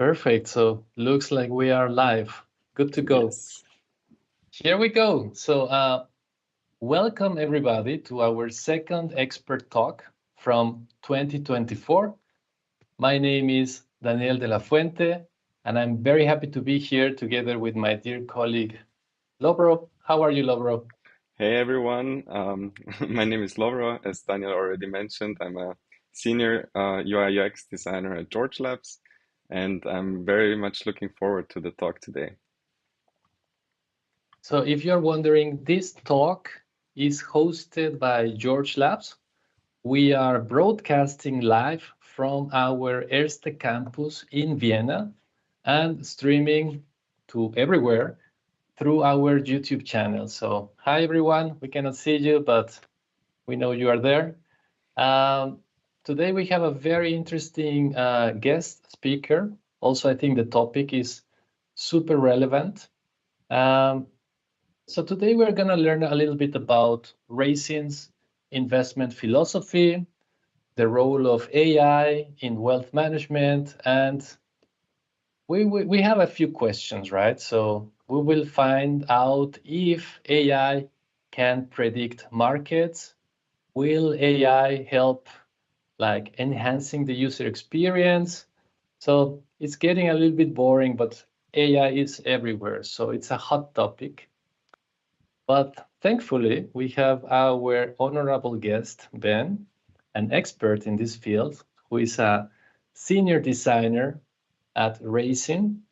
Perfect. So looks like we are live. Good to go. Yes. Here we go. So welcome everybody to our second expert talk from 2024. My name is Daniel de la Fuente, and I'm very happy to be here together with my dear colleague, Lobro. How are you, Lobro? Hey everyone. My name is Lovro. As Daniel already mentioned, I'm a senior UI UX designer at George Labs, and I'm very much looking forward to the talk today. So if you're wondering, this talk is hosted by George Labs. We are broadcasting live from our Erste campus in Vienna and streaming to everywhere through our YouTube channel. So, hi everyone, we cannot see you, but we know you are there. Um, Today we have a very interesting guest speaker. Also, I think the topic is super relevant. Um, so today we're going to learn a little bit about Raisin's investment philosophy, the role of AI in wealth management, and we have a few questions, right? So we will find out if AI can predict markets. Will AI help like enhancing the user experience? So it's getting a little bit boring, but AI is everywhere. So it's a hot topic. But thankfully, we have our honorable guest, Ben, an expert in this field, who is a senior designer at Raisin.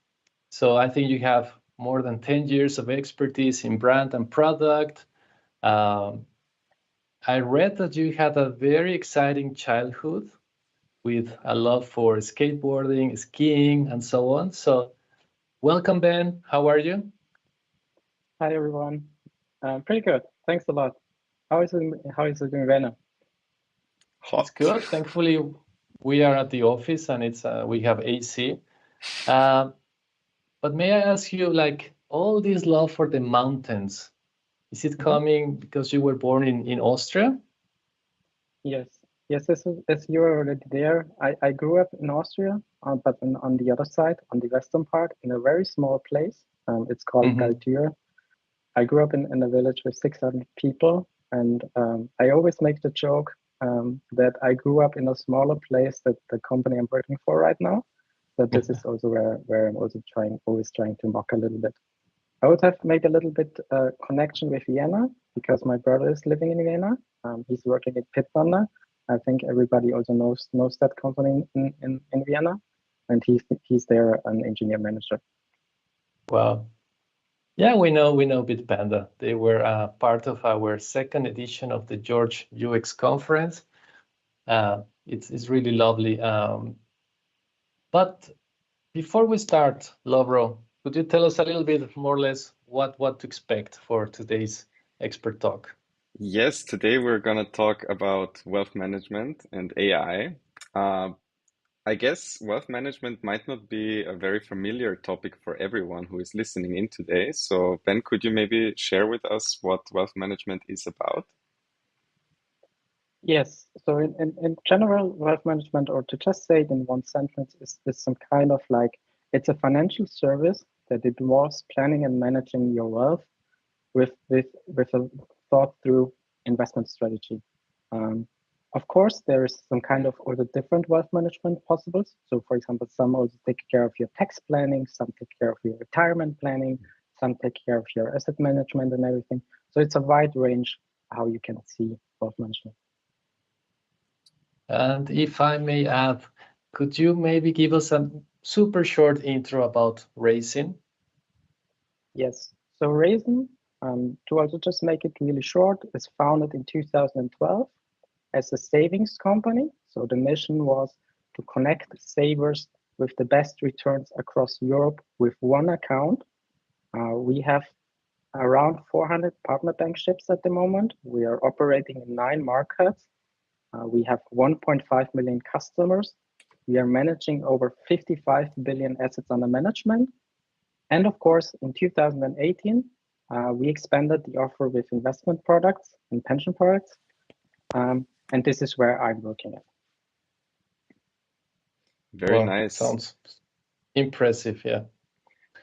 So I think you have more than 10 years of expertise in brand and product. Um, I read that you had a very exciting childhood with a love for skateboarding, skiing, and so on. So welcome, Ben. How are you? Hi everyone. Pretty good. Thanks a lot. How is it in Vienna? It's Hot. good. Thankfully, we are at the office and it's we have AC. Uh, but may I ask you, like, all this love for the mountains, is it Mhm. coming because you were born in Austria? Yes. Yes, as you're already there. I grew up in Austria, but on the other side, on the western part, in a very small place. It's called Hmm. Galtür. I grew up in a village with 600 people, and I always make the joke that I grew up in a smaller place that the company I'm working for right now. But this is also where I'm also always trying to mock a little bit. I would have made a little bit connection with Vienna because my brother is living in Vienna. He's working at Pitbanda. I think everybody also knows that company in Vienna, and he's there an engineer manager. Well, yeah, we know Bitpanda. They were part of our second edition of the George UX conference. It's really lovely. But before we start, Lovro, could you tell us a little bit more or less what to expect for today's expert talk? Yes, today we're gonna talk about wealth management and AI. I guess wealth management might not be a very familiar topic for everyone who is listening in today. So, Ben, could you maybe share with us what wealth management is about? Yes. So in general, wealth management, or to just say it in one sentence, is some kind of like it's a financial service that involves planning and managing your wealth with a thought through investment strategy. Um, of course, there is some kind of also different wealth management possibles. So, for example, some also take care of your tax planning, some take care of your retirement planning, some take care of your asset management and everything. So it's a wide range how you can see wealth management. And if I may add, could you maybe give us a super short intro about Raisin? Yes. So Raisin, to also just make it really short, is founded in 2012 as a savings company. So the mission was to connect savers with the best returns across Europe with one account. We have around 400 partner bankships at the moment. We are operating in 9 markets. We have 1.5 million customers. We are managing over 55 billion assets under management. And of course, in 2018, we expanded the offer with investment products and pension products. And this is where I'm working at. Very Well, nice. sounds Impressive, yeah.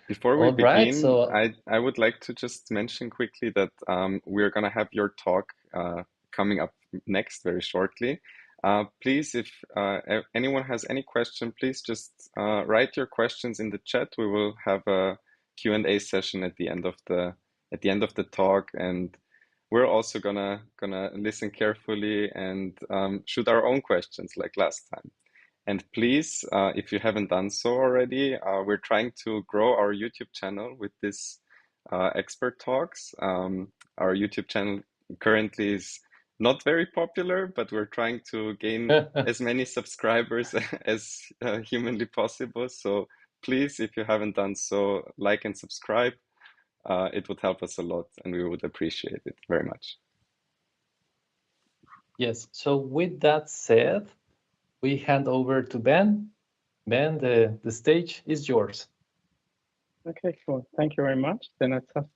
Before we All right, begin, so I would like to just mention quickly that we're going to have your talk coming up next very shortly. Please, if anyone has any question, please just write your questions in the chat. We will have a Q&A session at the end of the talk, and we're also gonna listen carefully and shoot our own questions like last time. And please, if you haven't done so already, we're trying to grow our YouTube channel with this expert talks. Our YouTube channel currently is not very popular, but we're trying to gain as many subscribers as humanly possible. So please, if you haven't done so, like and subscribe. It would help us a lot, and we would appreciate it very much. yes, so with that said, we hand over to Ben. Ben, the stage is yours. Okay, cool. Thank you very much. Then I start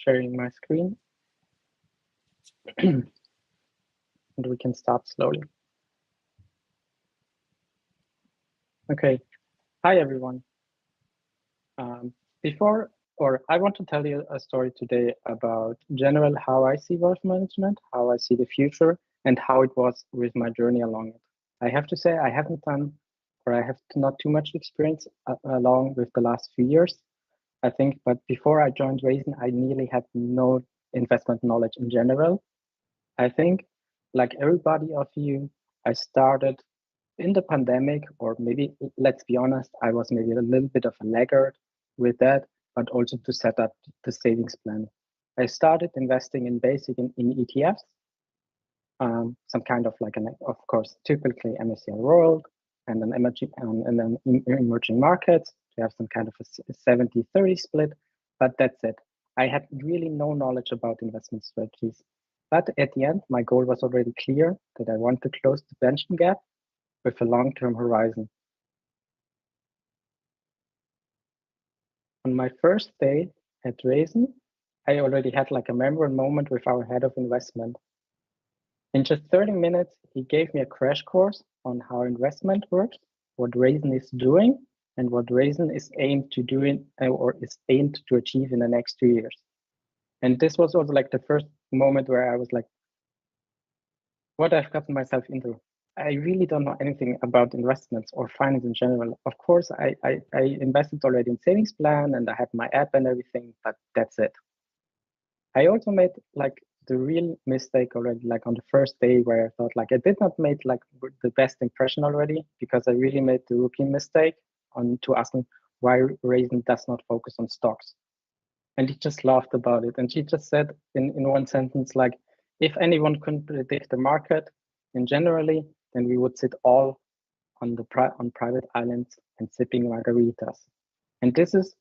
sharing my screen. And we can start slowly. Okay. Hi, everyone. I want to tell you a story today about general how I see wealth management, how I see the future, and how it was with my journey along it. I have to say I haven't done, or I have not too much experience along with the last few years, I think. But before I joined Raisin, I nearly had no investment knowledge in general. I think, like everybody of you, I started in the pandemic, or maybe let's be honest, I was maybe a little bit of a laggard with that, but also to set up the savings plan. I started investing in in ETFs, some kind of like of course, typically MSCI World and then emerging markets to have some kind of a 70-30 split, but that's it. I had really no knowledge about investment strategies. But at the end, my goal was already clear that I want to close the pension gap with a long-term horizon. On my first day at Raisin, I already had like a memorable moment with our head of investment. In just 30 minutes, he gave me a crash course on how investment works, what Raisin is doing, and what Raisin is aimed to do or is aimed to achieve in the next 2 years. And this was also like the first moment where I was like, what I've gotten myself into. I really don't know anything about investments or finance in general. Of course, I invested already in savings plan and I had my app and everything, but that's it. I also made like the real mistake already, like on the first day where I thought like I did not make like the best impression already because I really made the rookie mistake to asking why Raisin does not focus on stocks. And he just laughed about it. And she just said in one sentence, like, if anyone could predict the market in generally, then we would sit all on private islands and sipping margaritas. And this is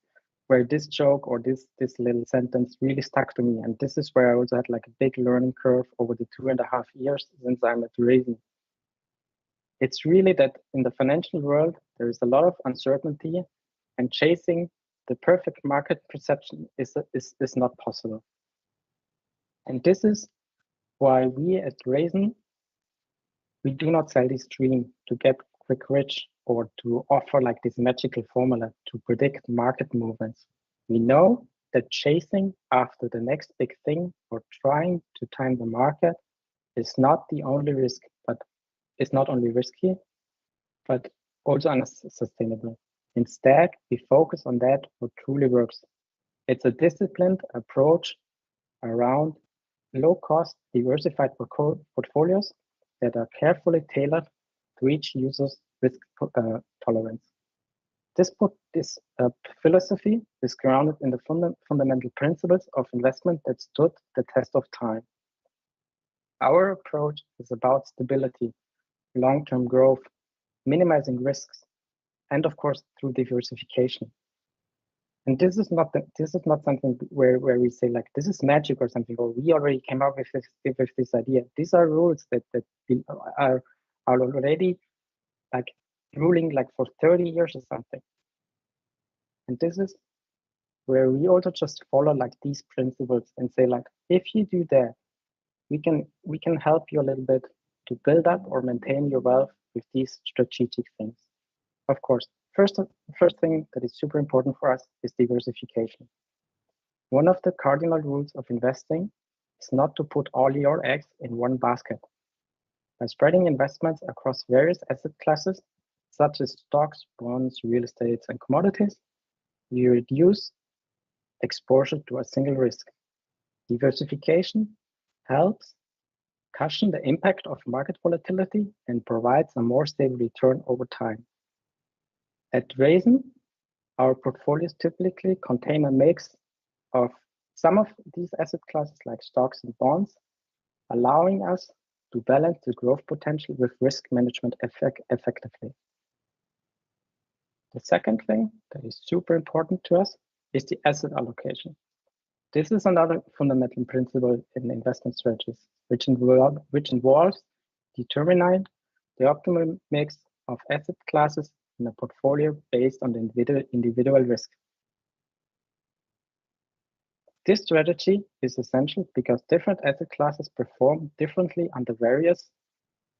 where this joke or this little sentence really stuck to me. And this is where I also had like a big learning curve over the 2.5 years since I'm at Raisin. It's really that in the financial world, there is a lot of uncertainty and chasing the perfect market perception is not possible. And this is why we at Raisin, we do not sell this dream to get quick rich or to offer like this magical formula to predict market movements. We know that chasing after the next big thing or trying to time the market is not the only risk, but it's not only risky, but also unsustainable. Instead, we focus on that what truly works. It's a disciplined approach around low-cost, diversified portfolios that are carefully tailored to each user's risk tolerance. This philosophy is grounded in the fundamental principles of investment that stood the test of time. Our approach is about stability, long-term growth, minimizing risks, and of course through diversification. And this is not something where we say like this is magic or something, or we already came up with this idea. These are rules that are already like ruling like for 30 years or something. And this is where we also just follow like these principles and say like if you do that, we can help you a little bit to build up or maintain your wealth with these strategic things. Of course, First thing that is super important for us is diversification. One of the cardinal rules of investing is not to put all your eggs in one basket. By spreading investments across various asset classes, such as stocks, bonds, real estate, and commodities, you reduce exposure to a single risk. Diversification helps cushion the impact of market volatility and provides a more stable return over time. At Raisin, our portfolios typically contain a mix of some of these asset classes like stocks and bonds, allowing us to balance the growth potential with risk management effectively. The second thing that is super important to us is the asset allocation. This is another fundamental principle in investment strategies, which involves determining the optimal mix of asset classes in a portfolio based on the individual risk. This strategy is essential because different asset classes perform differently under various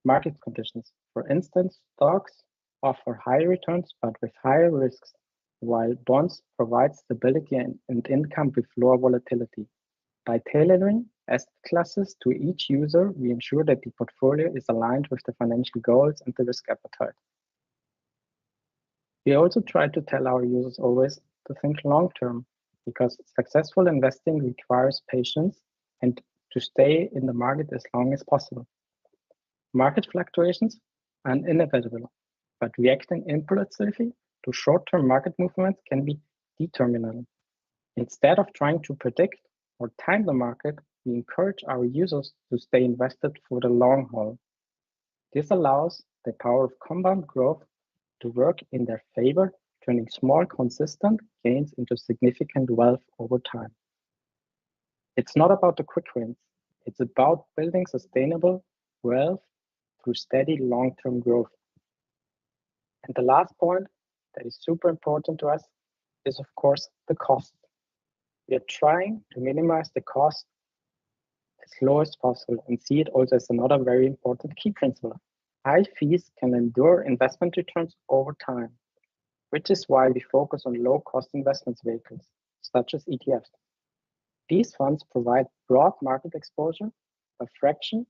market conditions. For instance, stocks offer higher returns but with higher risks, while bonds provide stability and income with lower volatility. By tailoring asset classes to each user, we ensure that the portfolio is aligned with the financial goals and the risk appetite. We also try to tell our users always to think long-term, because successful investing requires patience and to stay in the market as long as possible. Market fluctuations are inevitable, but reacting impulsively to short-term market movements can be detrimental. Instead of trying to predict or time the market, we encourage our users to stay invested for the long haul. This allows the power of compound growth to work in their favor, turning small, consistent gains into significant wealth over time. It's not about the quick wins. It's about building sustainable wealth through steady long-term growth. And the last point that is super important to us is, of course, the cost. We are trying to minimize the cost as low as possible and see it also as another very important key principle. High fees can endure investment returns over time, which is why we focus on low-cost investment vehicles, such as ETFs. These funds provide broad market exposure, a fraction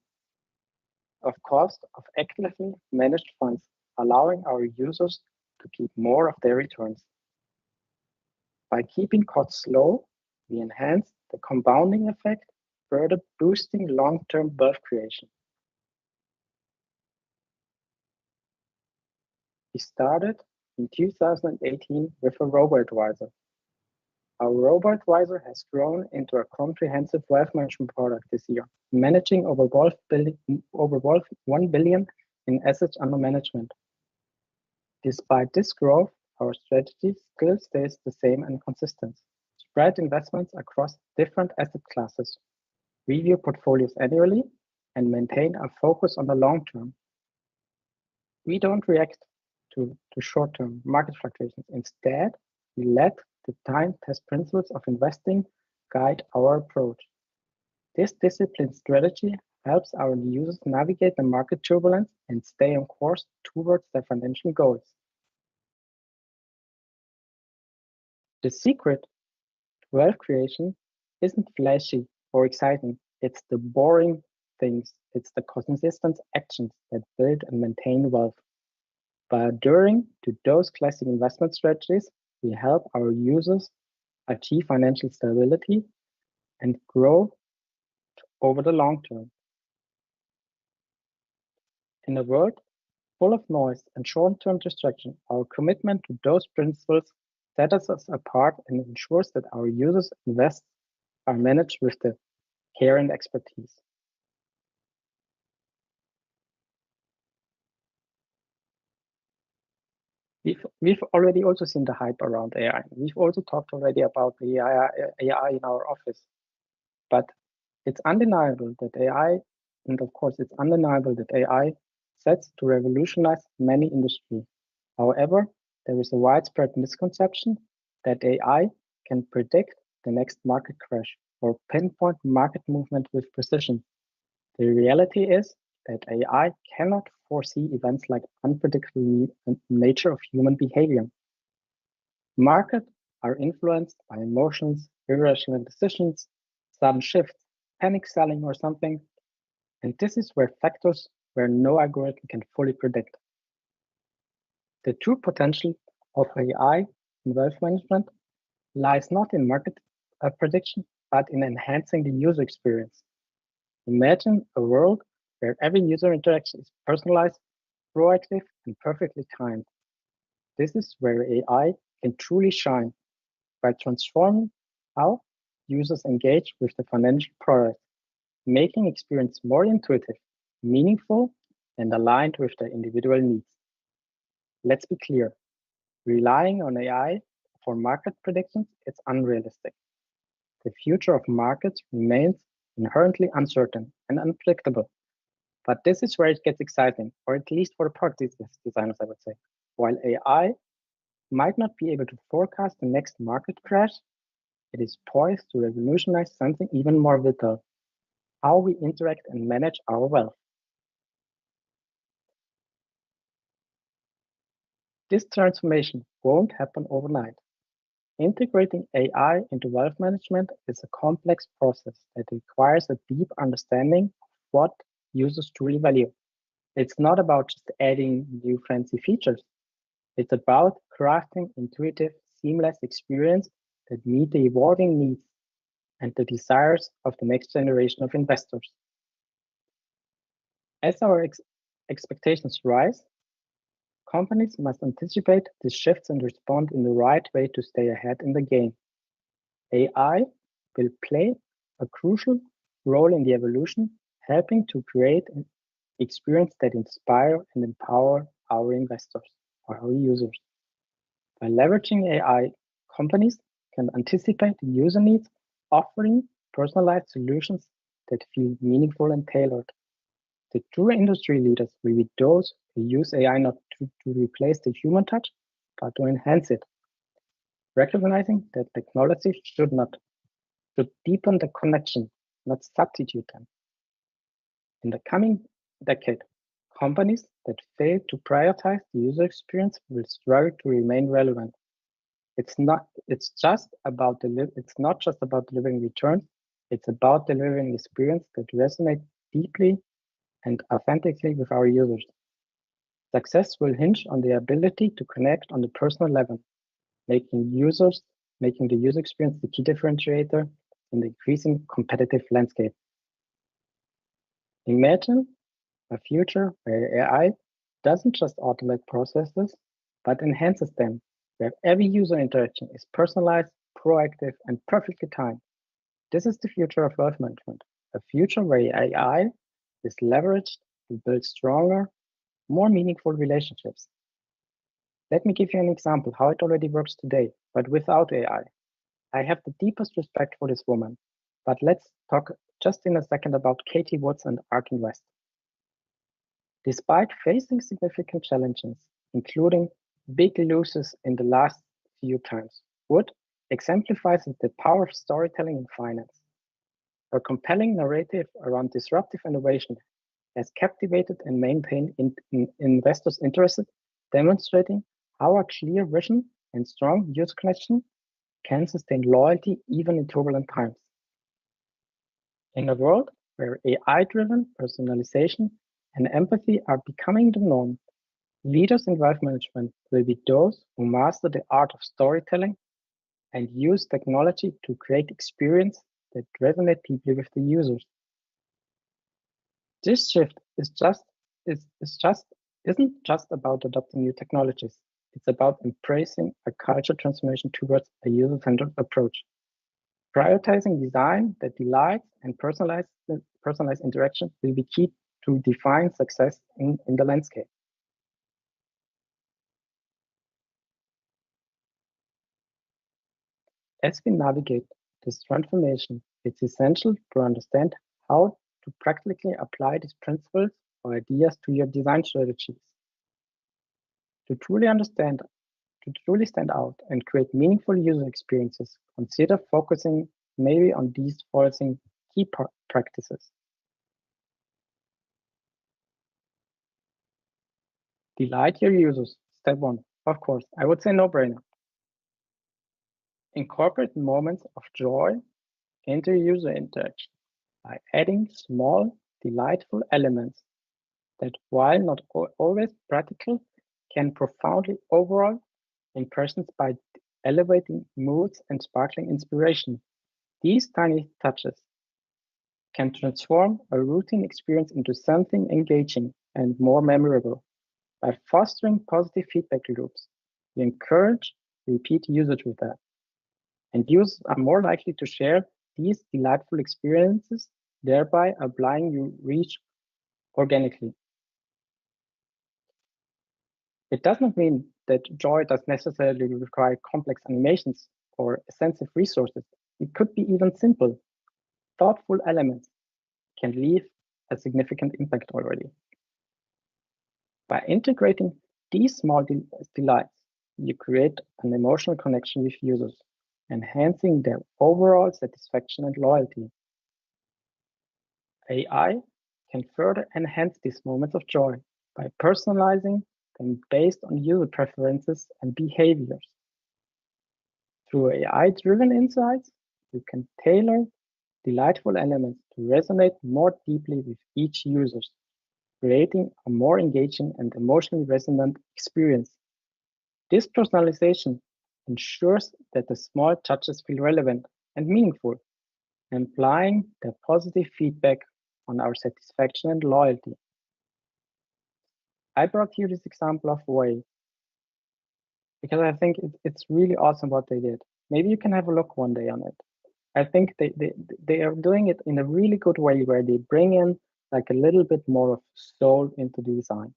of cost of actively managed funds, allowing our users to keep more of their returns. By keeping costs low, we enhance the compounding effect, further boosting long-term wealth creation. We started in 2018 with a robo-advisor. Our robo-advisor has grown into a comprehensive wealth management product this year, managing over 1 billion in assets under management. Despite this growth, our strategy still stays the same and consistent. Spread investments across different asset classes, review portfolios annually, and maintain a focus on the long term. We don't react to short-term market fluctuations. Instead, we let the time-test principles of investing guide our approach. This disciplined strategy helps our users navigate the market turbulence and stay on course towards their financial goals. The secret to wealth creation isn't flashy or exciting. It's the boring things. It's the consistent actions that build and maintain wealth. By adhering to those classic investment strategies, we help our users achieve financial stability and grow over the long term. In a world full of noise and short-term distraction, our commitment to those principles sets us apart and ensures that our users' invests are managed with the care and expertise. We've already also seen the hype around AI. We've also talked already about the AI in our office. But it's undeniable that AI, and of course it's undeniable that AI sets to revolutionize many industries. However, there is a widespread misconception that AI can predict the next market crash or pinpoint market movement with precision. The reality is that AI cannot foresee events like unpredictable nature of human behavior. Markets are influenced by emotions, irrational decisions, sudden shifts, panic selling or something, and this is where factors where no algorithm can fully predict. The true potential of AI in wealth management lies not in market prediction, but in enhancing the user experience. Imagine a world where every user interaction is personalized, proactive, and perfectly timed. This is where AI can truly shine by transforming how users engage with the financial product, making experience more intuitive, meaningful, and aligned with their individual needs. Let's be clear, relying on AI for market predictions is unrealistic. The future of markets remains inherently uncertain and unpredictable. But this is where it gets exciting, or at least for the product designers, I would say. While AI might not be able to forecast the next market crash, it is poised to revolutionize something even more vital, how we interact and manage our wealth. This transformation won't happen overnight. Integrating AI into wealth management is a complex process that requires a deep understanding of what users truly value. It's not about just adding new fancy features. It's about crafting intuitive, seamless experience that meet the evolving needs and the desires of the next generation of investors. As our expectations rise, companies must anticipate these shifts and respond in the right way to stay ahead in the game. AI will play a crucial role in the evolution, helping to create an experience that inspire and empower our investors or our users. By leveraging AI, companies can anticipate the user needs, offering personalized solutions that feel meaningful and tailored. The true industry leaders will be those who use AI not to replace the human touch, but to enhance it, recognizing that technology should deepen the connection, not substitute them. In the coming decade, companies that fail to prioritize the user experience will struggle to remain relevant. It's not just about delivering returns, it's about delivering experience that resonate deeply and authentically with our users. Success will hinge on the ability to connect on the personal level, making making the user experience the key differentiator in the increasing competitive landscape. Imagine a future where AI doesn't just automate processes, but enhances them, where every user interaction is personalized, proactive, and perfectly timed. This is the future of wealth management, a future where AI is leveraged to build stronger, more meaningful relationships. Let me give you an example how it already works today, but without AI. I have the deepest respect for this woman, but let's talk just in a second about Katie Woods and ARK Invest. Despite facing significant challenges, including big losses in the last few times, Wood exemplifies the power of storytelling in finance. Her compelling narrative around disruptive innovation has captivated and maintained investors' interest, demonstrating how a clear vision and strong user connection can sustain loyalty even in turbulent times. In a world where AI-driven personalization and empathy are becoming the norm, leaders in wealth management will be those who master the art of storytelling and use technology to create experience that resonate deeply with the users. This shift isn't just about adopting new technologies. It's about embracing a culture transformation towards a user-centered approach. Prioritizing design that delights and personalized interaction will be key to define success in the landscape. As we navigate this transformation, it's essential to understand how to practically apply these principles or ideas to your design strategies. To truly stand out and create meaningful user experiences, consider focusing maybe on these following key practices. Delight your users. Step one. Of course, I would say no-brainer. Incorporate moments of joy into user interaction by adding small, delightful elements that, while not always practical, can profoundly overall impressions by elevating moods and sparkling inspiration. These tiny touches can transform a routine experience into something engaging and more memorable. By fostering positive feedback loops, we encourage repeat usage with that, and users are more likely to share these delightful experiences, thereby applying your reach organically. It does not mean that joy does necessarily require complex animations or extensive resources. It could be even simple, thoughtful elements can leave a significant impact already. By integrating these small delights, you create an emotional connection with users, enhancing their overall satisfaction and loyalty. AI can further enhance these moments of joy by personalizing them based on user preferences and behaviors. Through AI-driven insights, you can tailor delightful elements to resonate more deeply with each user, creating a more engaging and emotionally resonant experience. This personalization ensures that the small touches feel relevant and meaningful, implying their positive feedback on our satisfaction and loyalty. I brought you this example of Way because I think it's really awesome what they did. Maybe you can have a look one day on it. I think they are doing it in a really good way where they bring in like a little bit more of soul into the design.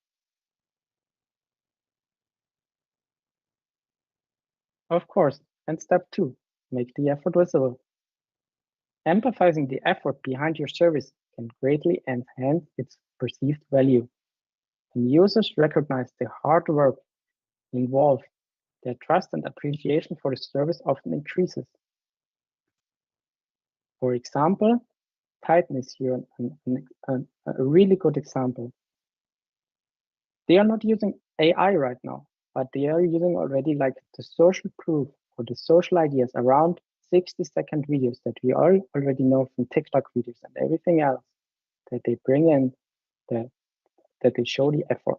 Of course, and step 2, make the effort visible. Emphasizing the effort behind your service can greatly enhance its perceived value. When users recognize the hard work involved, their trust and appreciation for the service often increases. For example, Titan is here a really good example. They are not using AI right now, but they are using already like the social proof or the social ideas around 60-second videos that we all already know from TikTok videos and everything else that they bring in that they show the effort.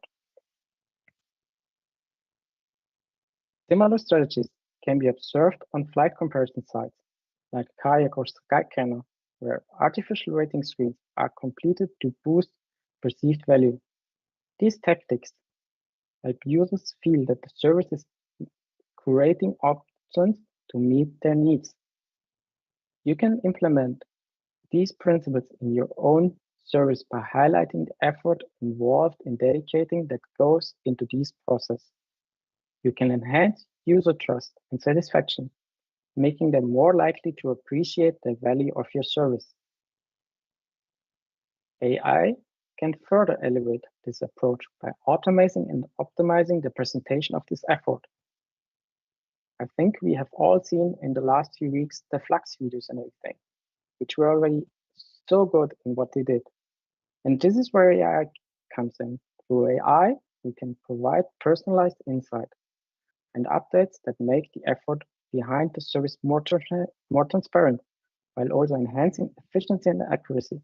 Similar strategies can be observed on flight comparison sites like Kayak or Skyscanner, where artificial rating screens are completed to boost perceived value. These tactics help users feel that the service is curating options to meet their needs. You can implement these principles in your own service by highlighting the effort involved in dedicating that goes into this process. You can enhance user trust and satisfaction, making them more likely to appreciate the value of your service. AI can further elevate this approach by automating and optimizing the presentation of this effort. I think we have all seen in the last few weeks the Flux videos and everything, which were already so good in what they did. And this is where AI comes in. Through AI, we can provide personalized insight and updates that make the effort behind the service more transparent, while also enhancing efficiency and accuracy.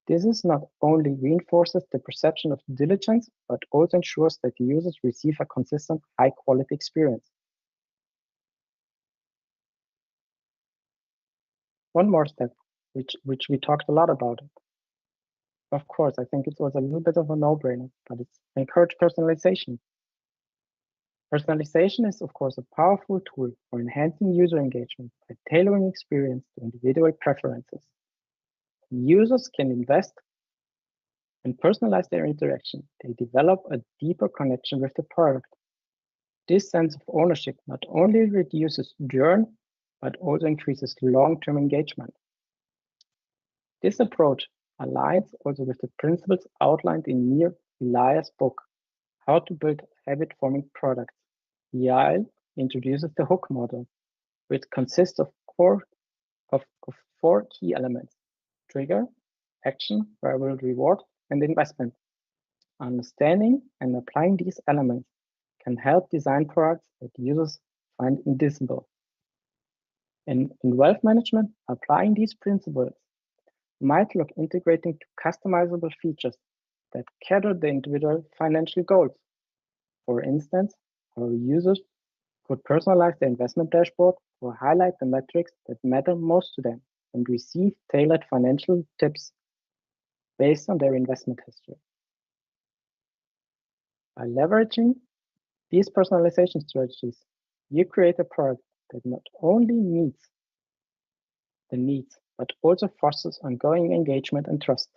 This is not only reinforces the perception of diligence, but also ensures that the users receive a consistent, high-quality experience. One more step, which we talked a lot about. Of course, I think it was a little bit of a no-brainer, but it's encourage personalization. Personalization is, of course, a powerful tool for enhancing user engagement by tailoring experience to individual preferences. Users can invest and personalize their interaction. They develop a deeper connection with the product. This sense of ownership not only reduces churn, but also increases long-term engagement. This approach aligns also with the principles outlined in Nir Elias' book, How to Build Habit-Forming Products. Yael introduces the hook model, which consists of four key elements: trigger, action, variable reward, and investment. Understanding and applying these elements can help design products that users find indivisible. In wealth management, applying these principles might look integrating to customizable features that cater the individual financial goals. For instance, our users could personalize their investment dashboard or highlight the metrics that matter most to them and receive tailored financial tips based on their investment history. By leveraging these personalization strategies, you create a product that not only meets the needs, but also fosters ongoing engagement and trust.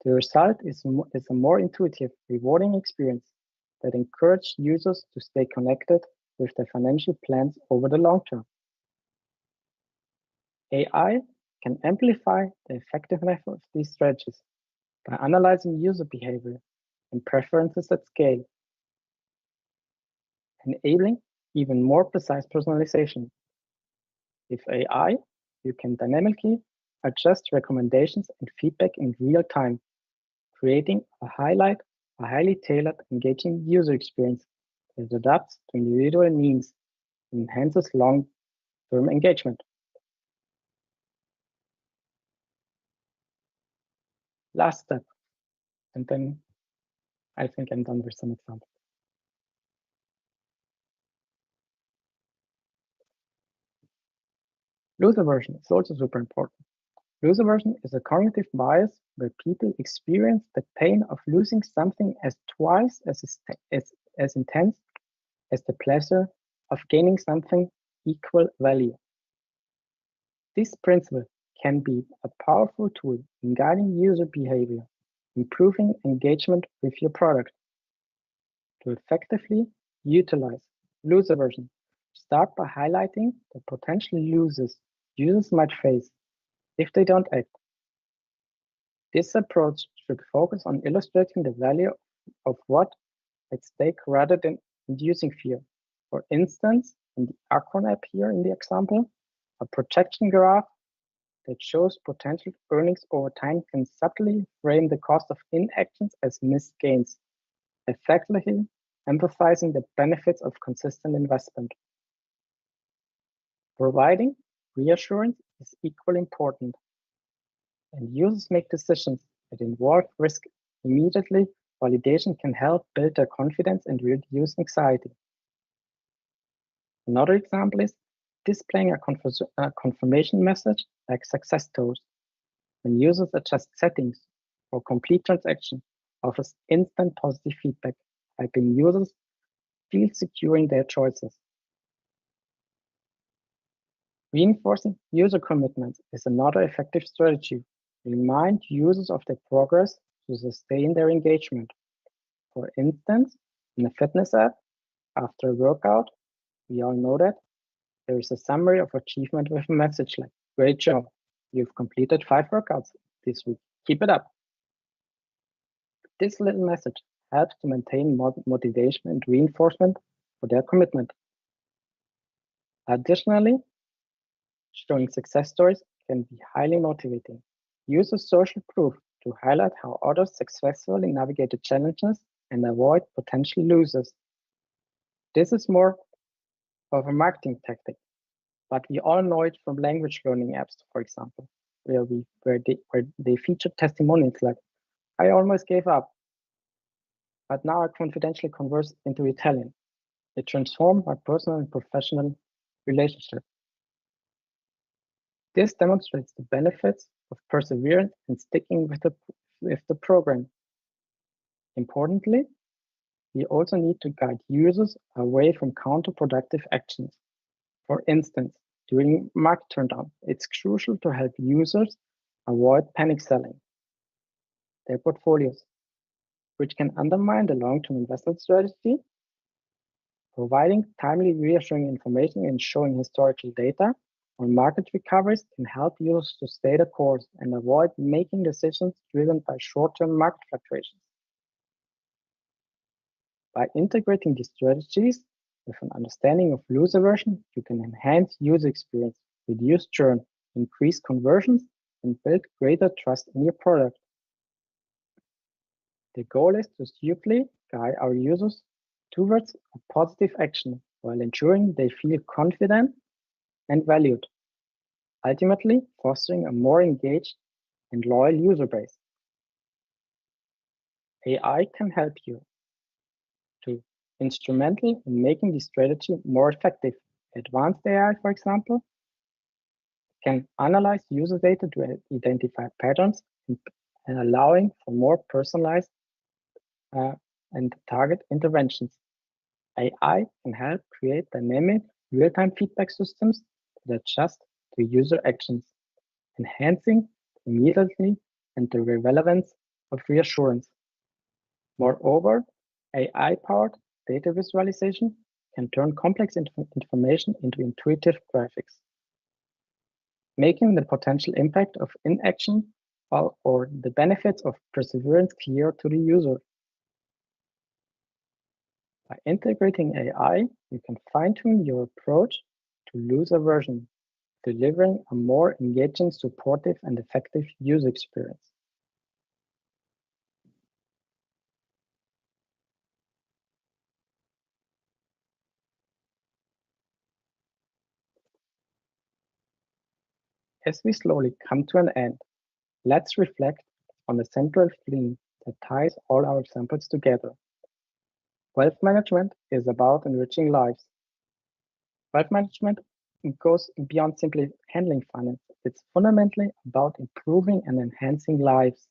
The result is a more intuitive, rewarding experience that encourages users to stay connected with their financial plans over the long term. AI can amplify the effectiveness of these strategies by analyzing user behavior and preferences at scale, enabling even more precise personalization. With AI, you can dynamically adjust recommendations and feedback in real time, creating a highly tailored, engaging user experience that adapts to individual needs and enhances long-term engagement. Last step, and then I think I'm done with some examples. Loss aversion is also super important. Loss aversion is a cognitive bias where people experience the pain of losing something as twice as intense as the pleasure of gaining something equal value. This principle can be a powerful tool in guiding user behavior, improving engagement with your product. To effectively utilize loss aversion, start by highlighting the potential losses users might face if they don't act. This approach should focus on illustrating the value of what at stake rather than inducing fear. For instance, in the Acron app here in the example, a projection graph that shows potential earnings over time can subtly frame the cost of inactions as missed gains, effectively emphasizing the benefits of consistent investment. Providing reassurance is equally important. And users make decisions that involve risk immediately, validation can help build their confidence and reduce anxiety. Another example is displaying a confirmation message like success toast. When users adjust settings for complete transaction, offers instant positive feedback, helping users feel secure in their choices. Reinforcing user commitments is another effective strategy. Remind users of their progress to sustain their engagement. For instance, in a fitness app, after a workout, we all know that there is a summary of achievement with a message like, "Great job, you've completed 5 workouts this week. Keep it up." This little message helps to maintain motivation and reinforcement for their commitment. Additionally, showing success stories can be highly motivating. Use a social proof to highlight how others successfully navigated challenges and avoid potential losers. This is more of a marketing tactic, but we all know it from language learning apps, for example, where they feature testimonials like, "I almost gave up, but now I confidentially converse into Italian. It transformed my personal and professional relationship." This demonstrates the benefits of perseverance and sticking with the program. Importantly, we also need to guide users away from counterproductive actions. For instance, during market turndown, it's crucial to help users avoid panic selling their portfolios, which can undermine the long-term investment strategy. Providing timely, reassuring information and showing historical data on market recoveries can help users to stay the course and avoid making decisions driven by short-term market fluctuations. By integrating these strategies with an understanding of loss aversion, you can enhance user experience, reduce churn, increase conversions, and build greater trust in your product. The goal is to swiftly guide our users towards a positive action while ensuring they feel confident and valued, ultimately fostering a more engaged and loyal user base. AI can help you to instrumental in making the strategy more effective. Advanced AI, for example, can analyze user data to identify patterns and allowing for more personalized and target interventions. AI can help create dynamic real-time feedback systems that adjust to user actions, enhancing immediately and the relevance of reassurance. Moreover, AI-powered data visualization can turn complex information into intuitive graphics, making the potential impact of inaction or the benefits of perseverance clear to the user. By integrating AI, you can fine-tune your approach to lose aversion, delivering a more engaging, supportive, and effective user experience. As we slowly come to an end, let's reflect on the central theme that ties all our examples together. Wealth management is about enriching lives. Wealth management goes beyond simply handling finance. It's fundamentally about improving and enhancing lives.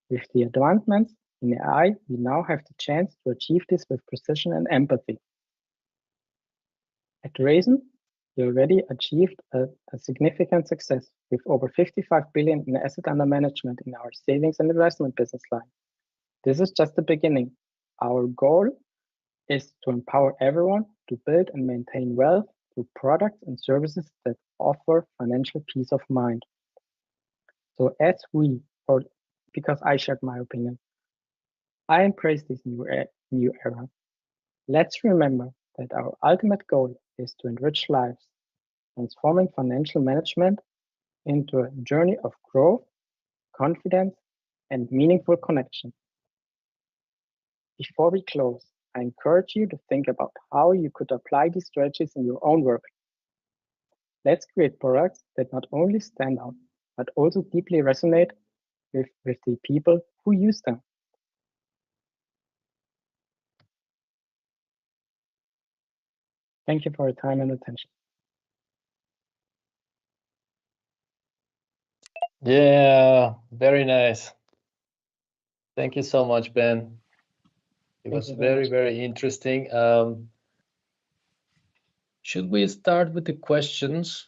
With the advancements in AI, we now have the chance to achieve this with precision and empathy. At Raisin, we already achieved a significant success with over 55 billion in asset under management in our savings and investment business line. This is just the beginning. Our goal is to empower everyone to build and maintain wealth through products and services that offer financial peace of mind. So because I shared my opinion, I embrace this new era. Let's remember that our ultimate goal is to enrich lives, transforming financial management into a journey of growth, confidence, and meaningful connection. Before we close, I encourage you to think about how you could apply these strategies in your own work. Let's create products that not only stand out, but also deeply resonate with the people who use them. Thank you for your time and attention. Yeah, very nice. Thank you so much, Ben. It was very, very interesting. Should we start with the questions,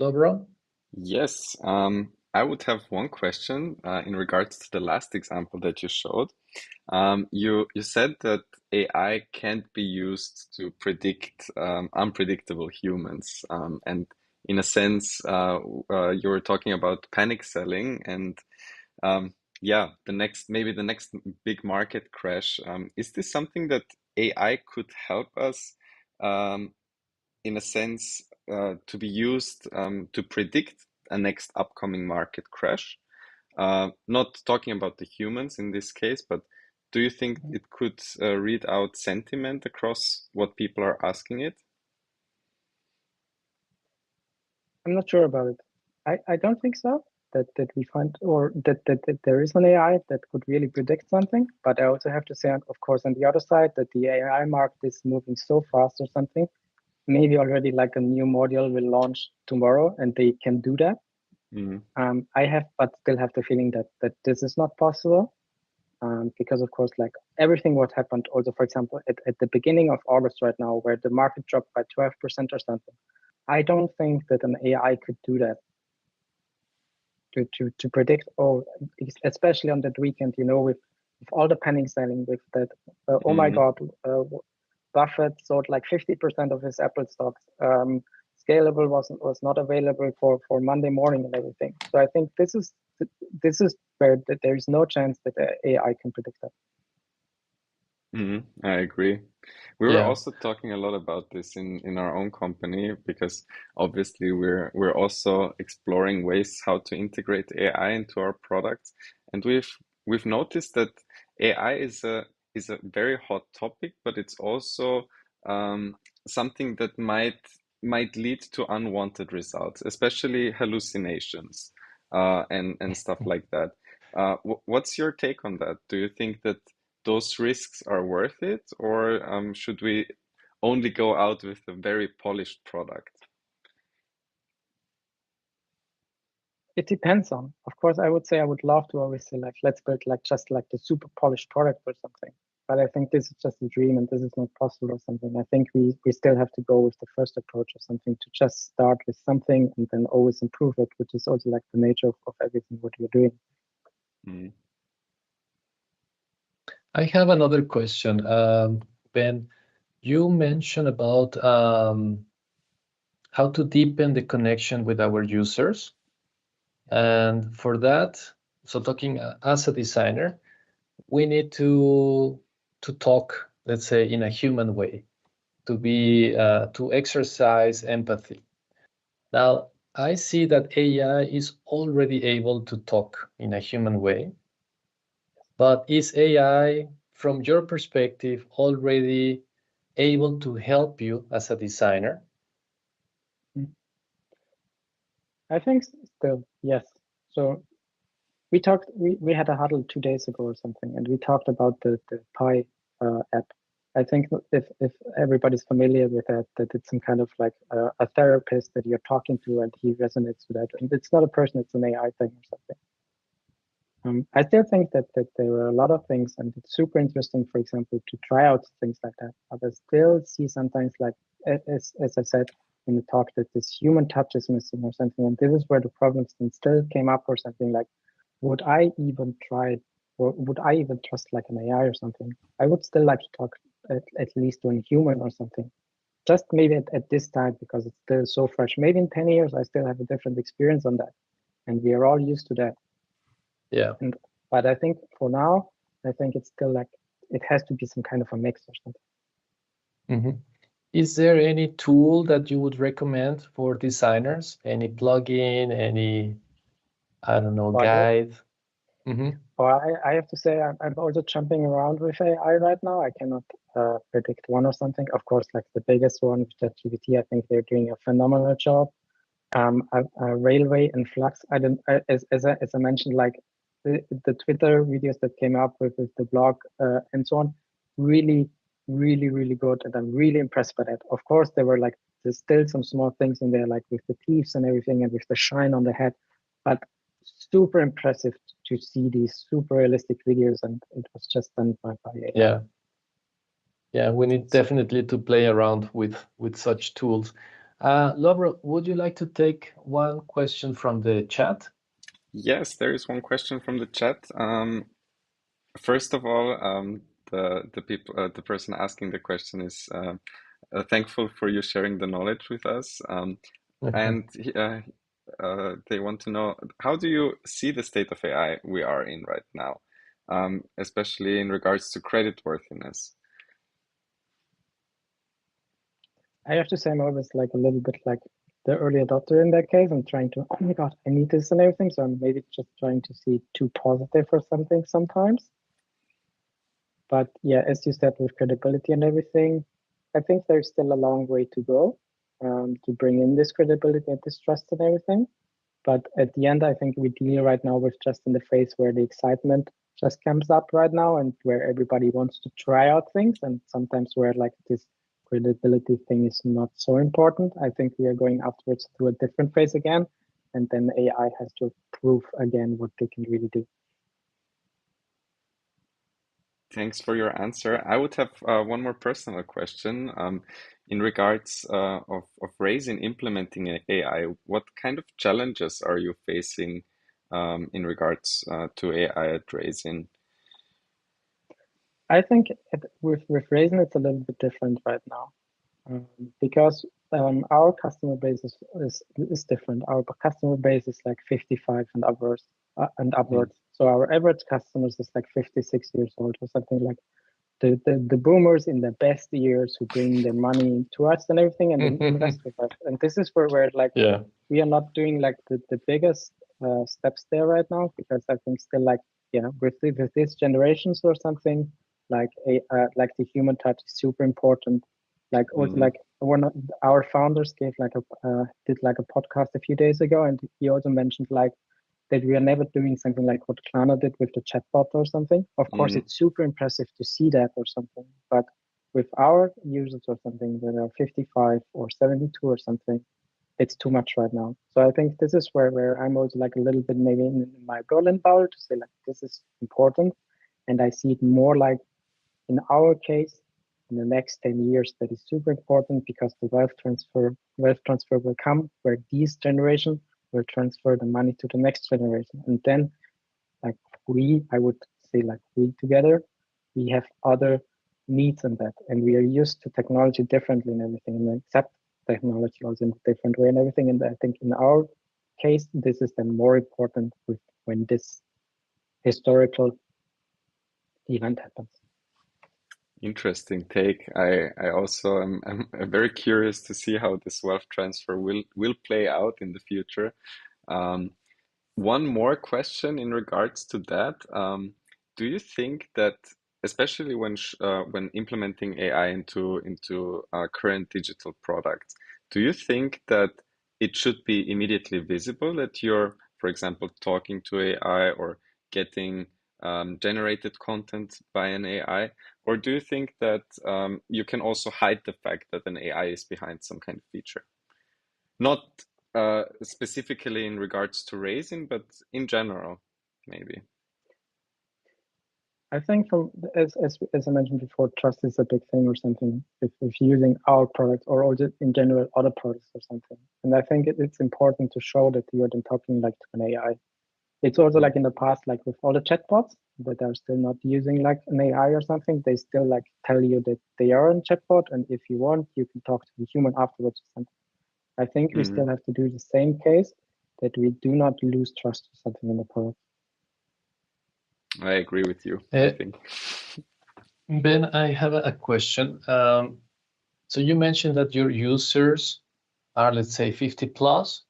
Dobro? Yes, I would have one question in regards to the last example that you showed. You said that AI can't be used to predict unpredictable humans, and in a sense, you were talking about panic selling, and yeah, maybe the next big market crash. Is this something that AI could help us, in a sense, to be used to predict a next upcoming market crash? Not talking about the humans in this case, but do you think it could read out sentiment across what people are asking it? I'm not sure about it. I don't think so. That we find or that there is an AI that could really predict something. But I also have to say, of course, on the other side, that the AI market is moving so fast or something. Maybe already like a new module will launch tomorrow, and they can do that. But still have the feeling that this is not possible. Because of course, like everything what happened also, for example, at the beginning of August right now, where the market dropped by 12% or something, I don't think that an AI could do that to predict, especially on that weekend, with all the panic selling, with that, oh my God, Buffett sold like 50% of his Apple stocks. Scalable was not available for Monday morning and everything. So I think this is where there is no chance that AI can predict that. I agree. We were also talking a lot about this in our own company, because obviously we're also exploring ways how to integrate AI into our products, and we've noticed that AI is a very hot topic, but it's also something that might might lead to unwanted results, especially hallucinations and stuff like that. What's your take on that? Do you think that those risks are worth it, or should we only go out with a very polished product? It depends on. Of course, I would say I would love to always say like, let's build like just like the super polished product or something. But I think this is just a dream and this is not possible or something. I think we still have to go with the first approach or something, to just start with something and then always improve it, which is also like the nature of everything what you're doing. Mm. I have another question. Ben, you mentioned about how to deepen the connection with our users. And for that, so talking as a designer, we need to talk, let's say, in a human way, to be to exercise empathy. Now, I see that AI is already able to talk in a human way, but is AI, from your perspective, already able to help you as a designer? I think still, yes. So we had a huddle 2 days ago or something, and we talked about the Pi app. I think if everybody's familiar with that it's some kind of like a therapist that you're talking to, and he resonates with that. And it's not a person; it's an AI thing or something. I still think that there are a lot of things, and it's super interesting, for example, to try out things like that. But I still see sometimes, like as I said in the talk, that this human touch is missing or something. And this is where the problems then still came up or something like, would I even try, or would I even trust like an AI or something? I would still like to talk at least to a human or something. Just maybe at this time, because it's still so fresh. Maybe in 10 years, I still have a different experience on that. And we are all used to that. Yeah. But I think for now, I think it's still like, it has to be some kind of a mix or something. Mm-hmm. Is there any tool that you would recommend for designers? Any plugin, any, I don't know, guide? Mm-hmm. Well, I have to say, I'm also jumping around with AI right now. I cannot predict one or something. Of course, like the biggest one, ChatGPT, I think they're doing a phenomenal job. Railway and Flux. As I mentioned, like the Twitter videos that came up with the blog and so on, really, really, really good, and I'm really impressed by that. Of course, there were like there's still some small things in there, like with the teeth and everything, and with the shine on the head, but super impressive to see these super realistic videos, and it was just done by AI. Yeah, we need definitely to play around with such tools. Laura, would you like to take one question from the chat? Yes, there is one question from the chat. First of all, the person asking the question is thankful for you sharing the knowledge with us, and they want to know, how do you see the state of AI we are in right now, especially in regards to creditworthiness? I have to say, I'm always like a little bit like the early adopter in that case. I'm trying to, oh my God, I need this and everything. So I'm maybe just trying to see too positive or something sometimes. But yeah, as you said, with credibility and everything, I think there's still a long way to go to bring in this credibility and this trust and everything. But at the end, I think we deal right now with just in the phase where the excitement just comes up right now, and where everybody wants to try out things, and sometimes where like this credibility thing is not so important. I think we are going afterwards through a different phase again, and then AI has to prove again what they can really do. Thanks for your answer. I would have one more personal question in regards of Raisin implementing AI. What kind of challenges are you facing in regards to AI at Raisin? I think with Raisin, it's a little bit different right now because our customer base is different. Our customer base is like 55 and upwards. So our average customers is like 56 years old or something, like the boomers in the best years who bring their money to us and everything and invest with us. And this is where like we are not doing like the biggest steps there right now, because I think still like with these generations or something, like the human touch is super important. Like also like one of our founders gave like did like a podcast a few days ago, and he also mentioned like that we are never doing something like what Klarna did with the chatbot or something. Of course, it's super impressive to see that or something, but with our users or something that are 55 or 72 or something, it's too much right now. So I think this is where I'm also like a little bit maybe in my Berlin bubble to say like this is important, and I see it more like in our case in the next 10 years that is super important because the wealth transfer will come where this generation will transfer the money to the next generation, and then like I would say like we together, we have other needs in that, and we are used to technology differently and everything, and accept technology also in a different way and everything. And I think in our case, this is then more important with when this historical event happens. Interesting take. I also am very curious to see how this wealth transfer will play out in the future. One more question in regards to that. Do you think that, especially when implementing AI into current digital products, do you think that it should be immediately visible that you're, for example, talking to AI or getting generated content by an AI? Or do you think that you can also hide the fact that an AI is behind some kind of feature? Not specifically in regards to Raisin, but in general, maybe. I think from as I mentioned before, trust is a big thing or something. If using our product or also in general other products or something, and I think it's important to show that you are then talking like to an AI. It's also like in the past, like with all the chatbots that are still not using like an AI or something, they still like tell you that they are a chatbot, and if you want, you can talk to the human afterwards or something. I think we still have to do the same case that we do not lose trust or something in the product. I agree with you, I think. Ben, I have a question. So you mentioned that your users are, let's say, 50 plus.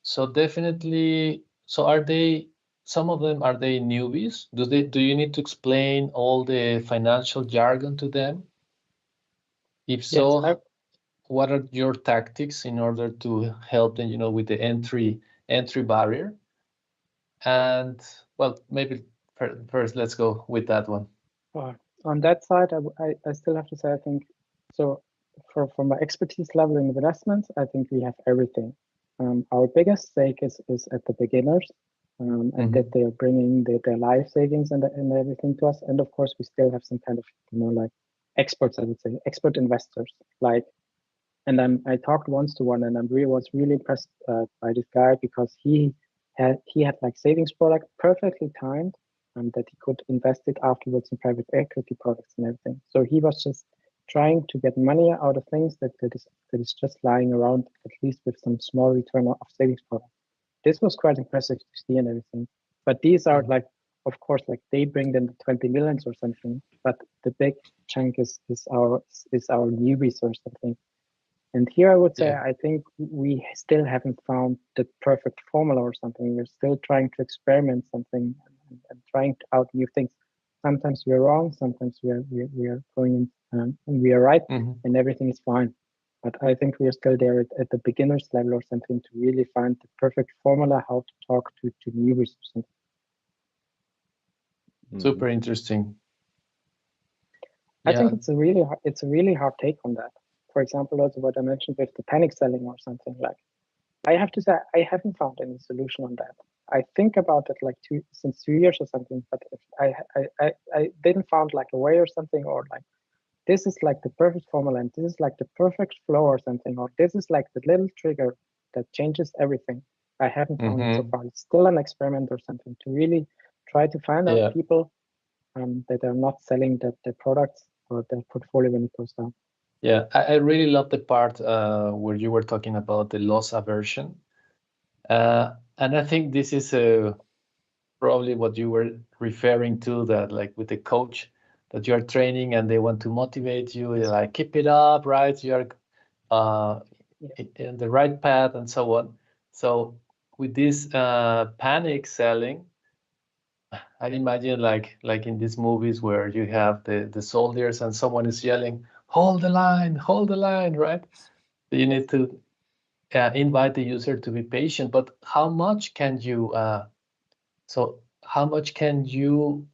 So definitely, so are they, some of them, are they newbies? Do you need to explain all the financial jargon to them? If so, Yes, what are your tactics in order to help them, with the entry barrier? And well, maybe first let's go with that one. On that side, I still have to say, I think, so from my expertise level in investments, I think we have everything. Our biggest stake is at the beginners, and that they are bringing their life savings and everything to us. And of course, we still have some kind of, like experts, I would say, expert investors. Like, and I talked once to one, and was really impressed by this guy because he had like savings product perfectly timed, and that he could invest it afterwards in private equity products and everything. So he was just trying to get money out of things that is just lying around, at least with some small return of savings product. This was quite impressive to see and everything. But these are like, of course, like they bring them 20 millions or something. But the big chunk is our newbies or something. And here I would say, I think we still haven't found the perfect formula or something. We're still trying to experiment something and trying out new things. Sometimes we're wrong, sometimes we are going and we are right, and everything is fine. But I think we are still there at the beginner's level or something to really find the perfect formula how to talk to newbies or something. Super interesting. I think it's a really hard take on that. For example, also what I mentioned with the panic selling or something, like I have to say I haven't found any solution on that. I think about it like since 2 years or something, but if I didn't found like a way or something, or like this is like the perfect formula and this is like the perfect flow or something, or this is like the little trigger that changes everything. I haven't found it so far. It's still an experiment or something to really try to find out people that are not selling their products or their portfolio when it goes down. Yeah, I really love the part where you were talking about the loss aversion. And I think this is probably what you were referring to, that like with the coach that you're training and they want to motivate you, like keep it up, right? You're in the right path and so on. So with this panic selling, I imagine like in these movies where you have the soldiers and someone is yelling, hold the line, right? You need to invite the user to be patient. But how much can you? How much can you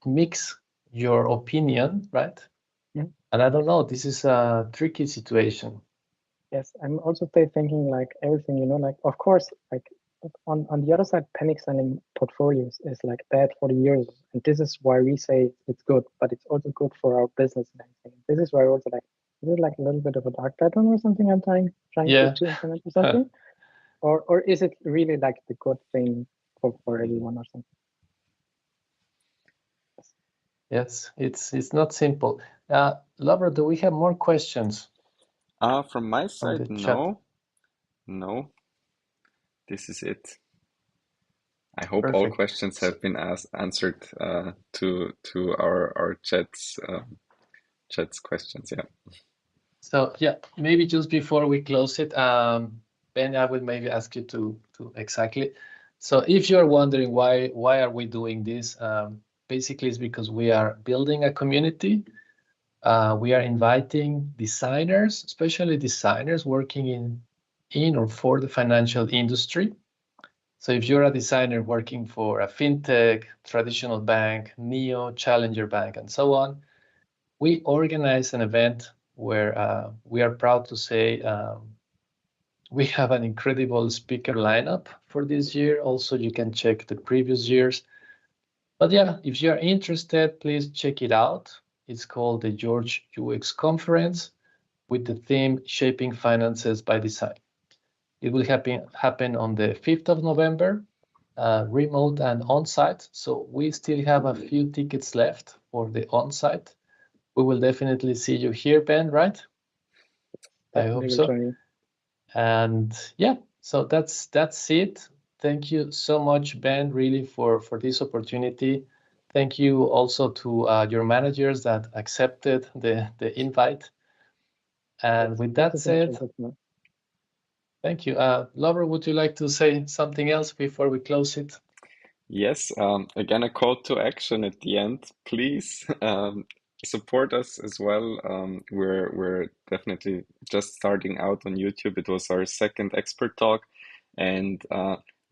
mix your opinion, right? Yeah. And I don't know. This is a tricky situation. Yes, I'm also thinking like everything, like of course, like on the other side, panic selling portfolios is like bad for the users, and this is why we say it's good, but it's also good for our business and everything. This is why I also like, is it like a little bit of a dark pattern or something I'm trying Yeah. to implement or something, or is it really like the good thing for everyone or something? Yes, it's not simple. Lover, do we have more questions From my from the side, chat? no, this is it. I hope all Perfect. questions have been answered to our chat's questions. Yeah. So yeah, maybe just before we close it, Ben, I will maybe ask you to exactly. So if you're wondering why are we doing this, basically it's because we are building a community. We are inviting designers, especially designers working in or for the financial industry. So if you're a designer working for a fintech, traditional bank, neo, challenger bank, and so on, we organize an event where we are proud to say we have an incredible speaker lineup for this year. Also, you can check the previous years. But yeah, if you're interested, please check it out. It's called the George UX Conference with the theme Shaping Finances by Design. It will happen on the 5th of November, remote and on-site. So we still have a few tickets left for the on-site. We will definitely see you here, Ben, right? I hope so. And yeah, so that's it. Thank you so much, Ben, really for this opportunity. Thank you also to your managers that accepted the invite. And with that said, thank you. Laura, would you like to say something else before we close it? Yes, again, a call to action at the end. Please support us as well. We're definitely just starting out on YouTube. It was our second expert talk, and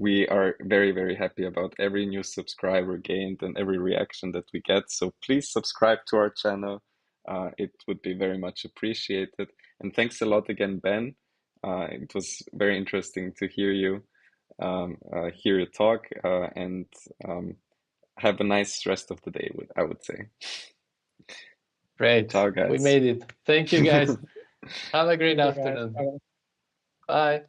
we are very, very happy about every new subscriber gained and every reaction that we get. So please subscribe to our channel. It would be very much appreciated. And thanks a lot again, Ben. It was very interesting to hear you. Hear you talk, and have a nice rest of the day, I would say. Great. Ciao, guys. We made it. Thank you, guys. Have a great afternoon. Bye.